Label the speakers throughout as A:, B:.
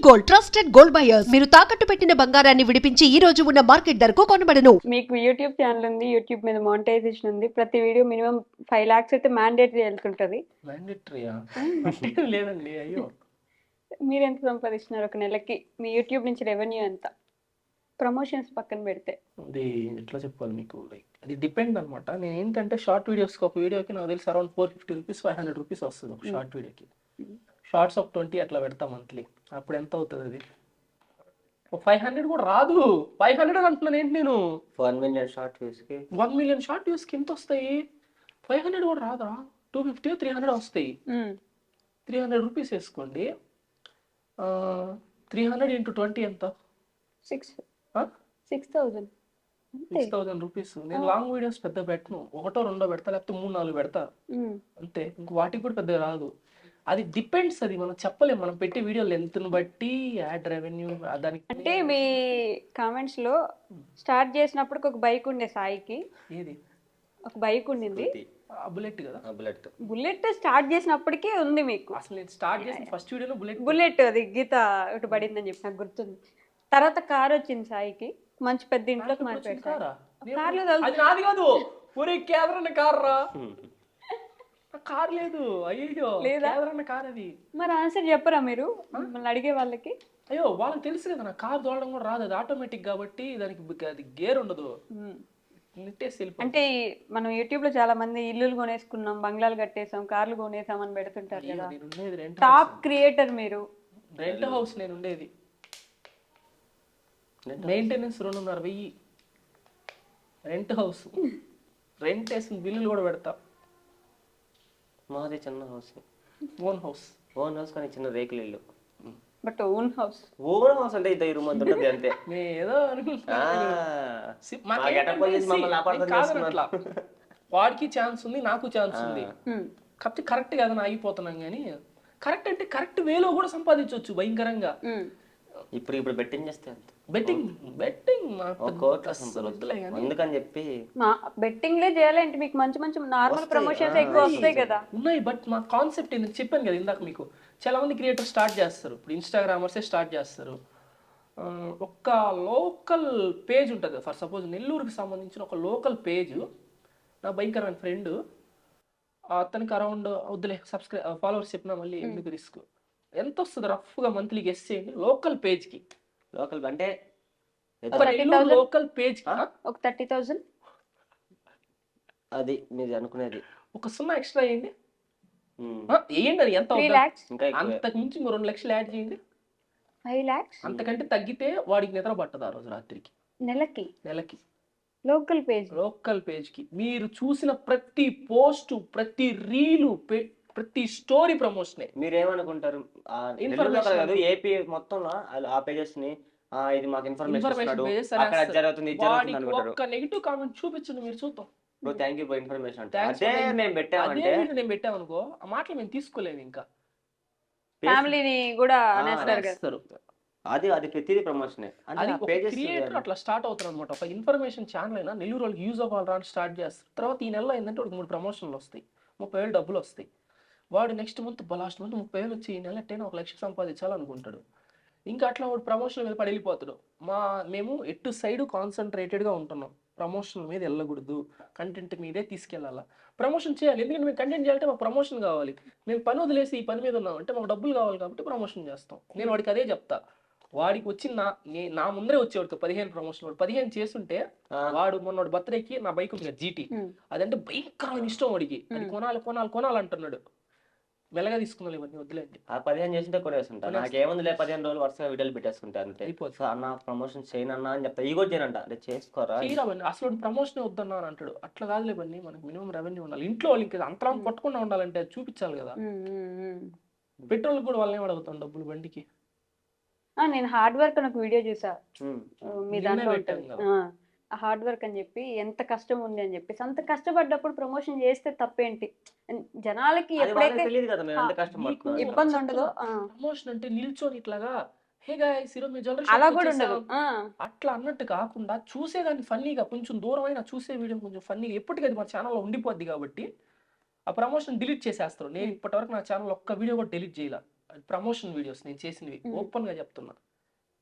A: Gold trusted gold buyers మీరు తాకట్టు పెట్టిన బంగారాన్ని విడిపించి ఈ రోజు ఉన్న మార్కెట్ ధరకు కొనబడను.
B: మీకు యూట్యూబ్ ఛానల్ ఉంది, యూట్యూబ్ మీద మానిటైజేషన్ ఉంది. ప్రతి వీడియో మినిమం 5 lakhs అయితే మ్యాండేటరీ వెళ్తుంటది.
C: మ్యాండేటరీయా లేదండి. అయ్యో
B: మీరు ఎంత సంపాదిస్తున్నారు ఒక నెలకి? మీ యూట్యూబ్ నుంచి రెవెన్యూ ఎంత? ప్రమోషన్స్ పక్కన పెడితే
C: అది ఎట్లా చెప్పాలి మీకు, లైక్ అది డిపెండ్ అనమాట. నేను ఏంటంటే షార్ట్ వీడియోస్కి ఒక వీడియోకి నాకు తెలిసి అరౌండ్ 450 రూపీస్ 500 రూపీస్ వస్తుంది ఒక షార్ట్ వీడియోకి. షార్ట్స్ ఆఫ్ 20 అట్లా పెడతా మంత్లీ. అప్పుడు ఎంత అవుతుంది అది? 500 కూడా రాదు. 500 అంటున్నాను ఏంటి నేను?
D: 1 million షార్ట్ వ్యూస్కి
C: 1 million షార్ట్ వ్యూస్కి ఎంత వస్తాయి? 500 కూడా రాదురా. 250 300 వస్తాయి. 300 రూపీస్ వేసుకోండి. 300 into 20 ఎంత?
B: 6,000
C: 6,000 రూపీస్. నేను లాంగ్ వీడియోస్ పెద్ద పెట్టను, ఒకటో రెండో పెడతా, లేకపోతే 3-4 పెడతా అంతే. ఇంక వాటికి కూడా పెద్దగా రాదు. అది డిపెండ్స్, అది మనం చెప్పలేము. మనం పెట్టే వీడియో లెంత్ను బట్టి యాడ్ రెవెన్యూ దానికి.
B: అంటే మీ కామెంట్స్ లో స్టార్ట్ చేసినప్పుడు ఒక బైక్ ఉండే సాయికి,
C: ఏది
B: ఒక బైక్ ఉండింది,
C: బుల్లెట్ కదా.
D: బుల్లెట్
B: బుల్లెట్ స్టార్ట్ చేసినప్పటికీ ఉంది మీకు.
C: అసలు నేను స్టార్ట్ చేసిన ఫస్ట్ వీడియోలో
B: బుల్లెట్ అది గీత ఒకటి పడిందని చెప్పి నాకు గుర్తుంది. తర్వాత కార్ వచ్చింది సాయికి, మంచి పెద్ద ఇంట్లోకి మారిపోయారు. కార్లో
C: అది నాది కాదు. ఒరే కేదరన్న కార్ రా. కార్ లేదు. అయ్యో కేదరన్న కార్ అది.
B: మరి ఆన్సర్ చెప్పరా మీరు మిమ్మల్ని అడిగే వాళ్ళకి?
C: అయ్యో వాళ్ళకి తెలుసు కదా, నా కార్ తోలడం కూడా రాదు. అది ఆటోమేటిక్ కాబట్టి దానికి అది గేర్ ఉండదు.
B: అంటే మనం యూట్యూబ్ లో చాలా మంది ఇల్లులు కొనేసుకున్నాం, బంగ్లాలు కట్టేసాం, కార్లు కొనేసాం అని పెడుతుంటారు కదా. టాప్ క్రియేటర్ మీరు.
C: రెంట్ హౌస్ నేను ఉండేది. Maintenance 2,500 rent house. రెంట్ వేసిన బిల్లులు కూడా పెడతా.
D: మాది చిన్న house,
C: own house.
D: Own house కానీ చిన్న రేకుల ఇల్లు.
B: But own house.
D: Own house అంటే ఇంత 20 మంది ఉంటుంది అంతే.
C: ఏదో వాడికి ఛాన్స్ ఉంది, నాకు ఛాన్స్ ఉంది. కాకపోతే కరెక్ట్ కాదని ఆగిపోతున్నాం. కానీ కరెక్ట్ అంటే కరెక్ట్ వేలో కూడా సంపాదించవచ్చు భయంకరంగా.
D: ఇప్పుడు బెట్టింగ్ చేస్తే అంత
C: బెట్టింగ్
D: అందుకని చెప్పి
B: బెట్టింగ్ లే చేయాలంటే మీకు మంచి మంచి నార్మల్ ప్రమోషన్స్ ఎక్కువ వస్తాయి కదా.
C: ఉన్నాయి. బట్ మా కాన్సెప్ట్ ఎందుకు చెప్పాను కదా ఇందాక మీకు, చాలా మంది క్రియేటర్ స్టార్ట్ చేస్తారు. ఇప్పుడు ఇన్స్టాగ్రామర్సే స్టార్ట్ చేస్తారు. ఒక లోకల్ పేజ్ ఉంటుంది. ఫర్ సపోజ్ నెల్లూరుకి సంబంధించిన ఒక లోకల్ పేజ్, నా భయంకరమైన ఫ్రెండ్, అతనికి అరౌండ్ వద్దులే ఫాలోవర్స్ చెప్పినా మళ్ళీ ఎందుకు రిస్క్. ఎంత వస్తుంది రఫ్గా మంత్లీ గెస్ చేయండి లోకల్ పేజ్కి?
D: లోకల్ అంటే
C: లోకల్ పేజ్
B: ఒక 30,000.
D: అది మీరు అనుకునేది.
C: ఒక 0 ఎక్స్ట్రా వేయండి. వేయండి, అది ఎంత? అంతకు మించి 2 లక్షలు యాడ్ చేయండి.
B: 5 lakhs.
C: అంతకంటే తగ్గితే వాడికి నిద్ర పట్టదు ఆ రోజు రాత్రికి. నెలకి లోకల్ పేజ్కి మీరు చూసిన ప్రతి పోస్ట్, ప్రతి రీలు, ప్రతి స్టోరీ ప్రమోషనే.
D: మీరేమనుకుంటారు? ఏపీ మొత్తంలో ఆ పేజెస్ ని ఇది మాకు ఇన్ఫర్మేషన్ అక్కడ జరుగుతుంది,
C: ఒక్క నెగిటివ్ కామెంట్ చూపించండి, మీరు చూద్దాం.
D: థ్యాంక్ యూ ఫర్ ఇన్ఫర్మేషన్ అంటే అదే మేము పెట్టామంటే
C: నేను పెట్టామనుకో, ఆ మాటలు మేము తీసుకోలేము. ఇంకా
B: ఫ్యామిలీని కూడా అనేస్తారు.
D: అది ప్రతిదీ ప్రమోషనే.
C: క్రియేటర్ అట్లా స్టార్ట్ అవుతారు అనమాట. ఒక ఇన్ఫర్మేషన్ ఛానల్ అయినా నెల్లూరు వాళ్ళకి యూజ్ అవ్వాలి రా స్టార్ట్ చేస్తారు. తర్వాత ఈ నెలలో ఏంటంటే వాడికి 3 ప్రమోషన్లు వస్తాయి, 30,000 డబ్బులు వస్తాయి. వాడు నెక్స్ట్ మంత్ లాస్ట్ మంత్ 30,000 వచ్చి ఈ నెల 1 లక్ష సంపాదించాలనుకుంటాడు. ఇంకా అట్లా వాడు ప్రమోషన్ మీద పడి వెళ్ళిపోతాడు. మేము ఎటు సైడ్ కాన్సన్ట్రేటెడ్గా ఉంటున్నాం. ప్రమోషన్ మీద వెళ్ళకూడదు, కంటెంట్ మీదే తీసుకెళ్ళాలా. ప్రమోషన్ చేయాలి, ఎందుకంటే మేము కంటెంట్ చేయాలంటే మాకు ప్రమోషన్ కావాలి. మేము పని వదిలేసి ఈ పని మీద ఉన్నాం అంటే మాకు డబ్బులు కావాలి కాబట్టి ప్రమోషన్ చేస్తాం. నేను వాడికి అదే చెప్తా. వాడికి వచ్చి నా ముందరే వచ్చేవాడికి 15 ప్రమోషన్. వాడు 15 చేస్తుంటే, వాడు మొన్న బర్త్డేకి నా బైక్ ఉంది కదా GT, అదంటే భయంకరమైన ఇష్టం వాడికి. అది కొనాలి అంటున్నాడు. మెల్లగా తీసుకున్నాను ఇవన్నీ వద్దులేండి.
D: ఆ 15 చేసింటే కొనేస్తుంటా. నాకేముందిలే 15 రోజులు వరుసగా వీడియోలు పెట్టేసుకుంటా అంతే. అన్న ప్రమోషన్ చేయనన్నా అని చెప్తా. ఈ కూడా చేయనంట, అంటే చేసుకోరా
C: అసలు ప్రమోషన్ వద్దన్నా అని అంటాడు. అట్లా కాదులే బన్నీ, మనకి మినిమం రెవెన్యూ ఉండాలి. ఇంట్లో వాళ్ళు ఇంకా అంతరం పట్టకుండా ఉండాలంటే అది చూపించాలి కదా. పెట్రోల్ కూడా వాళ్ళని అడుగుతాం డబ్బులు బండికి.
B: నేను హార్డ్ వర్క్ అని ఒక వీడియో చూసా మీ దాంట్లో, హార్డ్ వర్క్ అని చెప్పి ఎంత కష్టం ఉంది అని చెప్పేసి. అంత కష్టపడ్డప్పుడు ప్రమోషన్ చేస్తే తప్పేంటి? జనాలకి ఎప్పుడైతే ఇబ్బంది ఉండదో.
C: ప్రమోషన్ అంటే నిల్చొని ఇట్లాగా హే గైస్ ఈరోజు మీ జ్యువెలరీ
B: అలా కూడా ఉండదు.
C: అట్లా అన్నట్టు కాకుండా చూసేదాన్ని ఫన్నీగా, కొంచెం దూరం అయినా చూసే వీడియో కొంచెం ఫన్నీగా, ఎప్పటికీ అది మా ఛానల్లో ఉండిపోద్ది కాబట్టి ఆ ప్రమోషన్ డిలీట్ చేసేస్తారు. నేను ఇప్పటివరకు నా ఛానల్ ఒక్క వీడియో కూడా డిలీట్ చేయాల. ప్రమోషన్ వీడియోస్ నేను చేసినవి ఓపెన్ గా చెప్తున్నా,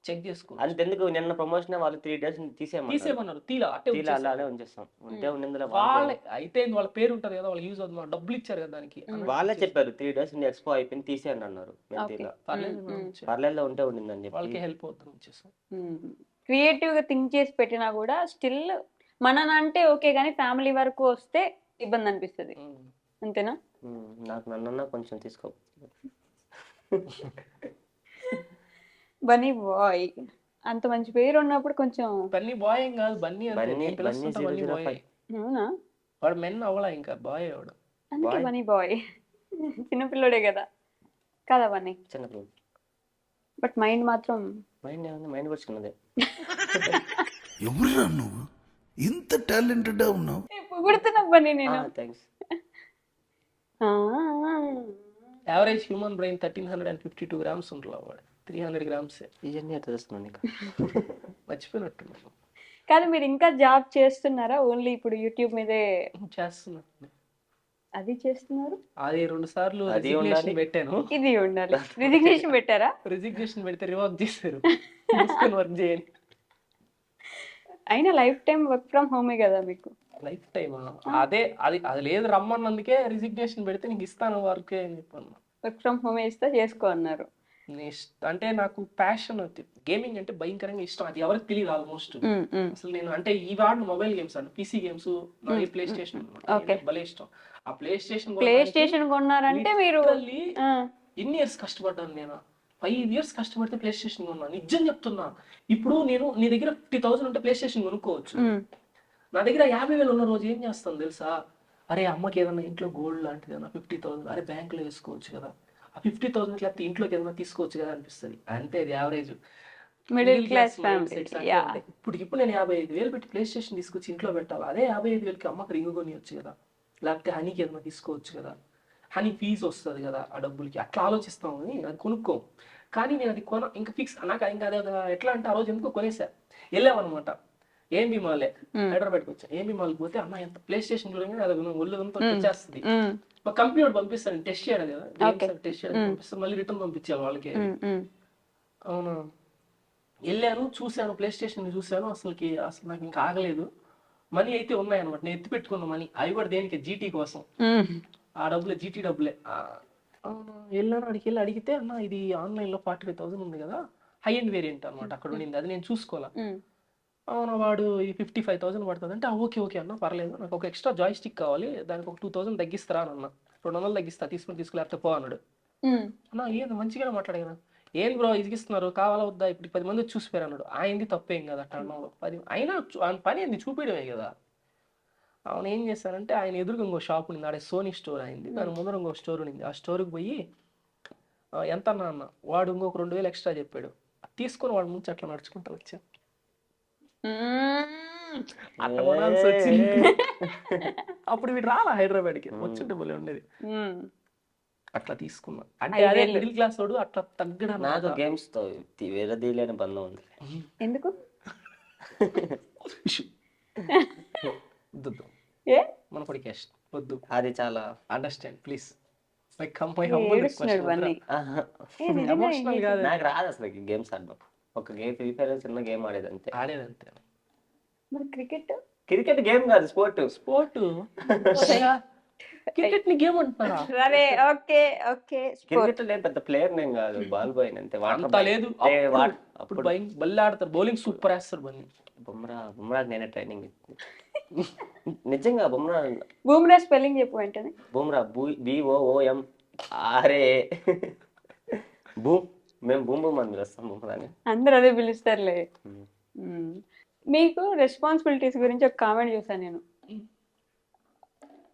C: చెక్ చేసుకో.
D: అంతెందుకు నిన్న ప్రమోషన్ వాళ్ళు 3 days
C: తీసేయమన్నారు, తీలా
D: అలానే ఉంచేస్తాం. ఉంటే ఉండిందిలే.
C: వాళ్ళే అయితే వాళ్ళ పేరు ఉంటది కదా, వాళ్ళు యూజ్ అవుతుంది, డబ్బులు ఇచ్చారు కదా దానికి.
D: వాళ్ళే చెప్పారు 3 days ఎక్స్పో అయిపోయింది తీసేయండి అన్నారు. మేము తీలా. పర్లేదు ఉంటే ఉండిందని చెప్పి
C: వాళ్ళకి హెల్ప్ అవుతుంది ఉంచేసాం.
B: క్రియేటివ్ గా థింక్ చేసి పెట్టినా కూడా స్టిల్ మననంటే ఓకే కానీ ఫ్యామిలీ వరకు వస్తే ఇబ్బంది అనిపిస్తుంది, అంతేనా?
D: నాకు నన్నన్నా కొంచెం తీసుకో.
B: బన్నీ బాయ్ అంత మంచి పేరు ఉన్నప్పుడు కొంచెం.
C: బన్నీ బాయ్ ఏం కాదు, బన్నీ
D: బన్నీ
C: బాయ్.
B: అవునా?
C: వాడు మెన్ అవలా, ఇంకా బాయ్ వాడు.
B: అందుకే బన్నీ బాయ్. చిన్నపిల్లడే కదా కదా బన్నీ.
D: చిన్నపిల్ల
B: బట్ మైండ్ మాత్రం
D: మైండ్ వచ్చుకున్నదే.
E: ఎవరురా నువ్వు ఇంత టాలెంటెడ్ ఉన్నావు?
B: పొగుడుతున్నా బన్నీ నేను.
D: Thanks.
C: Average human brain 1352 grams ఉంటుంది, వాడు 300 grams.
D: ఇవన్నీ ఎట్లా చేస్తున్నాను ఇంకా
C: మర్చిపోయినట్టున్నాను.
B: కాదు మీరు ఇంకా జాబ్ చేస్తున్నారా? ఓన్లీ ఇప్పుడు యూట్యూబ్ మీదే
C: చేస్తున్నాను.
B: అది చేస్తున్నారు.
C: అది 2 సార్లు రిజిగ్నేషన్ పెట్టాను.
B: ఇది ఉండాలి. రిజిగ్నేషన్ పెట్టారా?
C: రిజిగ్నేషన్ పెడితే రివర్క్ చేశారు, వర్క్ చేయండి.
B: అయినా లైఫ్ టైం వర్క్ ఫ్రమ్ హోమే కదా మీకు.
C: లైఫ్ టైమా? అదే అది లేదు రమ్మన్నందుకే రిజిగ్నేషన్ పెడితే నీకు ఇస్తాను వర్క్ అని చెప్పాను.
B: వర్క్ ఫ్రమ్ హోమే ఇస్తా చేసుకో అన్నారు.
C: అంటే నాకు ప్యాషన్, గేమింగ్ అంటే భయంకరంగా ఇష్టం. అది ఎవరికి తెలియదు ఆల్మోస్ట్. అసలు నేను అంటే ఈ వాడు మొబైల్ గేమ్స్ అంటే పీసీ గేమ్స్, ప్లే స్టేషన్ భలే ఇష్టం. ఆ ప్లే స్టేషన్
B: కొన్నారంటే మీరు
C: ఎన్ని ఇయర్స్ కష్టపడ్డాను నేను. 5 years కష్టపడితే ప్లే స్టేషన్ కొన్నా, నిజం చెప్తున్నా. ఇప్పుడు నేను నీ దగ్గర 50,000 ఉంటే ప్లే స్టేషన్ కొనుక్కోవచ్చు. నా దగ్గర 50,000 ఉన్న రోజు ఏం చేస్తాను తెలుసా? అరే అమ్మకి ఏదన్నా ఇంట్లో గోల్డ్ లాంటిది ఏదన్నా 50,000 అరే బ్యాంకులో వేసుకోవచ్చు కదా, ఆ 50,000 లేకపోతే ఇంట్లోకి ఏదైనా తీసుకోవచ్చు కదా అనిపిస్తుంది. అంటే అది యావరేజ్
B: మిడిల్ క్లాస్ ఫ్యామిలీ.
C: ఇప్పుడు నేను 55,000 పెట్టి ప్లే స్టేషన్ తీసుకొచ్చి ఇంట్లో పెట్టాలి. అదే 55,000కి అమ్మకి రింగ్ కొనియొచ్చు కదా, లేకపోతే హనీకి ఏదైనా తీసుకోవచ్చు కదా, హనీ ఫీజు వస్తుంది కదా ఆ డబ్బులకి. అట్లా ఆలోచిస్తాము, అది కొనుక్కో. కానీ నేను అది ఇంకా ఫిక్స్ నాకు ఇంకా అదే ఎట్లా అంటే ఆ రోజు ఎందుకో కొనేసా. వెళ్ళామన్నమాట ఏఎంబి మాలే, హైదరాబాద్కి వచ్చా. ఏఎంబి మాల్కి పోతే అన్న ఎంత ప్లే స్టేషన్ చూడగానే అది ఒళ్ళంతా వచ్చేస్తుంది. మా కంపెనీ పంపిస్తాను టెస్ట్ చేయడం కదా, టెస్ట్ చేయడం పంపిస్తాను, మళ్ళీ రిటర్న్ పంపించాలి వాళ్ళకి. అవునా, వెళ్ళాను చూశాను, ప్లే స్టేషన్ చూశాను. అసలు నాకు ఇంకా ఆగలేదు. మనీ అయితే ఉన్నాయన్నమాట, నేను ఎత్తి పెట్టుకున్న మనీ. అవి కూడా దేనికి? జీటీ కోసం. ఆ డబ్బులే, జీటీ డబ్బులే. వెళ్ళాను, అడిగి వెళ్ళి అడిగితే అన్న ఇది ఆన్లైన్లో 45,000 ఉంది కదా, హై అండ్ వేరియంట్ అనమాట అక్కడ ఉండింది, అది నేను చూసుకోవాలా. అవునా, వాడు ఇది 55,000 పడుతుంది అంటే ఓకే ఓకే అన్న పర్లేదు, నాకు ఒక ఎక్స్ట్రా జాయ్ స్టిక్ కావాలి, దానికి ఒక 2,000 తగ్గిస్తారా అన్న. 200 తగ్గిస్తా, తీసుకోలేకపోతే పో అన్నాడు. అన్న ఏది మంచిగానే మాట్లాడగలను. ఏం బ్రో ఇదిగిస్తున్నారు, కావాలా వద్దా, ఇప్పుడు 10 మంది చూసిపోయారు అన్నాడు. ఆయనది తప్పేం కదా అట్లా అన్నాడు. అయినా ఆయన పని ఏంది, చూపించడమే కదా. అవును, ఏం చేశానంటే ఆయన ఎదురుగా ఇంకో షాప్ ఉంది, ఆడే సోనీ స్టోర్ అయింది, దాని ముందర ఇంకో స్టోర్ ఉంది. ఆ స్టోర్కి పోయి ఎంత అన్న, వాడు ఇంకొక 2,000 ఎక్స్ట్రా చెప్పాడు. తీసుకొని వాడు ముంచి అట్లా నడుచుకుంటా వచ్చా. అట్లా కొనాల్సి వచ్చింది. అప్పుడు వీడు రాలా హైదరాబాద్కి, వచ్చుంటే భలే ఉండేది. అట్లా తీసుకున్నా. అంటే అదే మిడిల్ క్లాస్ వాడు అట్లా తగ్గడం.
D: నాకు గేమ్స్ తో వేరేదేలేని బంధం ఉంది.
B: ఎందుకు?
C: వద్దు మన పడికేస్ట్ వద్దు,
D: అది చాలా
C: అండర్స్టాండ్ ప్లీజ్.
D: ఎమోషనల్ కాదు, నాకు రాదు అసలు గేమ్స్ ఆడడం. ఒక గేమ్ ఫ్రీ ఫైర్ చిన్న గేమ్ ఆడేదంతే.
B: మరి
D: క్రికెట్ గేమ్ కాదు, స్పోర్ట్.
C: క్రికెట్ ని గేమ్ అంటారా?
B: సరే ఓకే ఓకే.
D: క్రికెట్ నేను పెద్ద ప్లేయర్ నేను కాదు, బాల్ బాయ్ అంతే.
C: అంత లేదు, అప్పుడు బల్లి ఆడతారు, బౌలింగ్ సూపర్ వేస్తారు. బన్నీ
D: బుమ్రా నేనే ట్రైనింగ్ నిజంగా.
B: బుమ్రా స్పెల్లింగ్ చెప్పు వెంటనే.
D: బుమ్రా BOOM ఆరే బూమ్. మేము బూమ్ బూమ్ అని పిలుస్తాం బుమ్రాని,
B: అందరూ అదే పిలుస్తారులే. మీకు రెస్పాన్సిబిలిటీస్ గురించి ఒక కామెంట్ చూసాను నేను.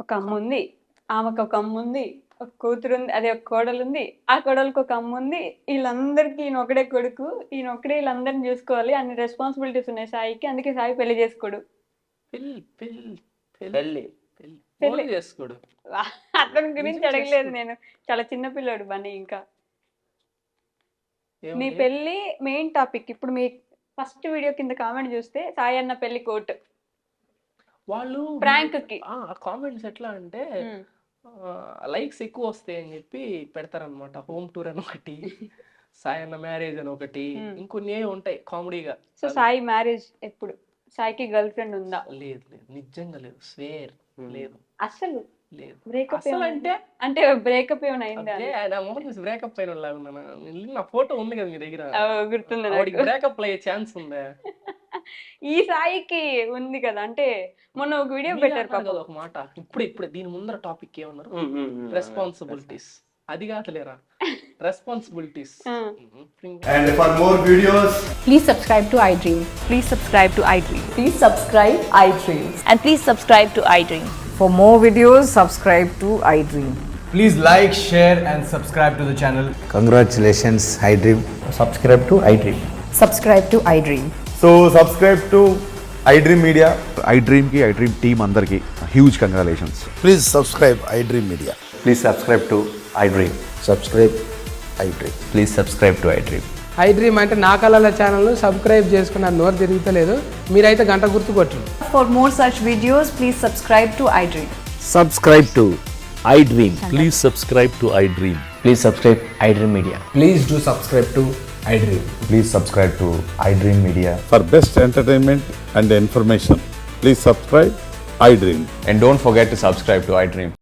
B: ఒక అమ్మ ఉంది, ఆమెకు ఒక అమ్మ ఉంది, ఒక కూతురు ఉంది, అదే ఒక కోడలు ఉంది, ఆ కోడలకు ఒక అమ్మ ఉంది. వీళ్ళందరికీ ఈయన ఒకడే కొడుకు, ఈయన ఒకడే వీళ్ళందరిని చూసుకోవాలి, అన్ని రెస్పాన్సిబిలిటీస్ ఉన్నాయి సాయికి. అందుకే సాయి పెళ్లి చేసుకోడు.
D: పెళ్లి
C: చేసుకోడు.
B: అతని గురించి అడగలేదు నేను, చాలా చిన్న పిల్లోడు బన్నీ. ఇంకా మీ పెళ్లి మెయిన్ టాపిక్. ఇప్పుడు మీ ఫస్ట్ వీడియో కింద కామెంట్ చూస్తే సాయి అన్న పెళ్లి కోట్
C: వాళ్ళు
B: ప్రాంక్ కి
C: కామెంట్స్ ఎట్లా అంటే లైక్స్ ఎక్కువ వస్తాయి అని చెప్పి పెడతారనమాట. హోమ్ టూర్ అని ఒకటి, సాయి అన్న మ్యారేజ్ అని ఒకటి, ఇంకొన్ని ఉంటాయి కామెడీగా.
B: సో సాయి మ్యారేజ్ ఎప్పుడు? సాయికి గర్ల్ ఫ్రెండ్ ఉందా?
C: లేదు లేదు, నిజంగా లేదు, స్వేర్ లేదు,
B: అసలు
C: లేదు.
B: బ్రేకప్
C: అసలు అంటే
B: అంటే బ్రేకప్ ఏమైనా అయిందా?
C: బ్రేకప్ అయిన లాగా నా ఫోటో ఉంది కదా మీ దగ్గర,
B: గుర్తుంది
C: వాడికి బ్రేకప్ అయ్యే ఛాన్స్ ఉందా?
B: ఈ సాయికి ఉంది కదా, అంటే మొన్న ఒక వీడియో పెట్టారు
C: కదా ఒక మాట. ఇప్పుడు దీని ముందర టాపిక్ ఏమన్నారు? రెస్పాన్సిబిలిటీస్. అది కాదులేరా, responsibilities.
F: And for more videos,
G: Please subscribe to iDream.
H: Please subscribe to iDream.
G: Please subscribe iDream.
H: And please subscribe to iDream.
G: For more videos, subscribe to iDream.
F: please like, share, and subscribe to the channel.
I: Congratulations, iDream.
F: Subscribe to iDream.
G: Subscribe to iDream.
F: So subscribe to iDream Media.
J: iDream ki iDream team andarki huge congratulations.
E: Please subscribe iDream Media.
I: Please subscribe to iDream.
E: Subscribe iDream.
I: Please subscribe to iDream.
K: iDream అంటే నా కళల ఛానల్ను subscribe చేసుకున్న నోరు తిరుగుతలేదు, మీరైతే గంట గుర్తు కొట్టండి.
G: For more such videos, please subscribe to iDream.
I: Subscribe to iDream.
J: Please subscribe to iDream.
I: Please subscribe iDream Media.
F: Please do subscribe to iDream.
I: Please subscribe to iDream Media.
J: For best entertainment and information, please subscribe iDream.
I: And don't forget to subscribe to iDream.